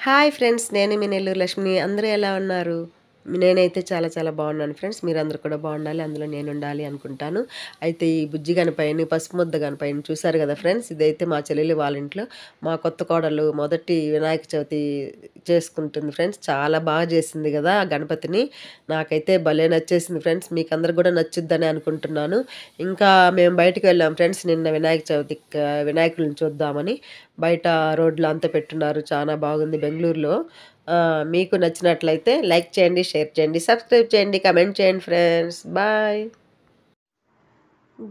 Hi friends. నేను మీ నెల్లూరు లక్ష్మిని. అందరూ ఎలా ఉన్నారు? నేనైతే చాలా చాలా బాగున్నాను ఫ్రెండ్స్. మీరందరూ కూడా బాగుండాలి. అందులో నేనుండాలి అనుకుంటాను. అయితే ఈ బుజ్జి గణపయ్యని, పసుపు ముద్ద గణపయ్యని చూసారు కదా ఫ్రెండ్స్. ఇదైతే మా చెల్లెలి వాళ్ళ ఇంట్లో మా కొత్త కోడలు మొదటి వినాయక చవితి చేసుకుంటుంది ఫ్రెండ్స్. చాలా బాగా చేసింది కదా ఆ గణపతిని. నాకైతే భలే నచ్చేసింది ఫ్రెండ్స్. మీకు అందరికి కూడా నచ్చుద్దని అనుకుంటున్నాను. ఇంకా మేము బయటికి వెళ్ళాం ఫ్రెండ్స్ నిన్న వినాయక చవితి వినాయకుడిని చూద్దామని. బయట రోడ్లో అంతా పెట్టున్నారు. చాలా బాగుంది బెంగుళూరులో. మీకు నచ్చినట్లయితే లైక్ చేయండి, షేర్ చేయండి, సబ్స్క్రైబ్ చేయండి, కమెంట్ చేయండి ఫ్రెండ్స్. బాయ్.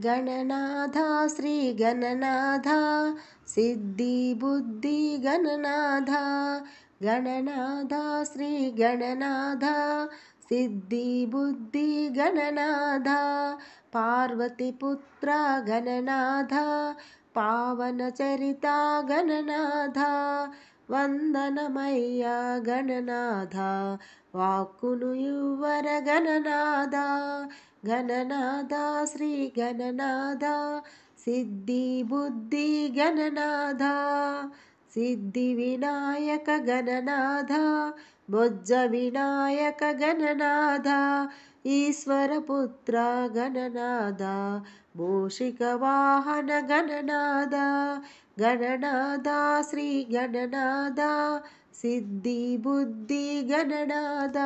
గణనాథ శ్రీ గణనాథ సిద్ధి బుద్ధి గణనాథ గణనాథ శ్రీ గణనాథ సిద్ధి బుద్ధి గణనాథ పార్వతి పుత్ర గణనాథ పావన చరిత గణనాథ వందనమయ్యా గణనాథ వాక్కును యువర గణనాథ గణనాథ శ్రీ గణనాథ సిద్ధి బుద్ధి గణనాథ సిద్ధి వినాయక గణనాథ బొజ్జ వినాయక గణనాథ ఈశ్వరపుత్ర గణనాథ మూషిక వాహన గణనాథ గణనాథ శ్రీ గణనాథ సిద్ధి బుద్ధి గణనాథ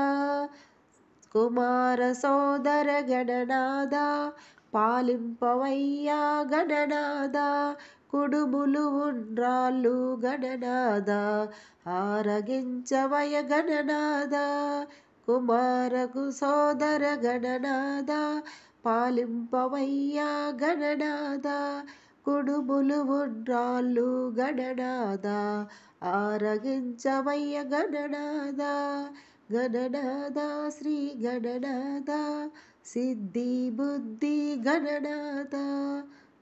కుమార సోదర గణనాథ పాలింపవయ్యా గణనాథ కుడుములు ఉండ్రాళ్ళు గణనాథ ఆరగించవయ గణనాథ కుమారకు సోదర గణనాథ పాలింపవయ్యా గణనాథ కుడుములు ఉండ్రాళ్ళు గణనాథ ఆరగించవయ్య గణనాథ గణనాథ శ్రీ గణనాథ సిద్ధి బుద్ధి గణనాథ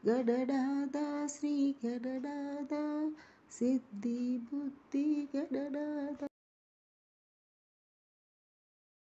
గణనాథ శ్రీ గణనాథ సిద్ధి బుద్ధి గణనాథ.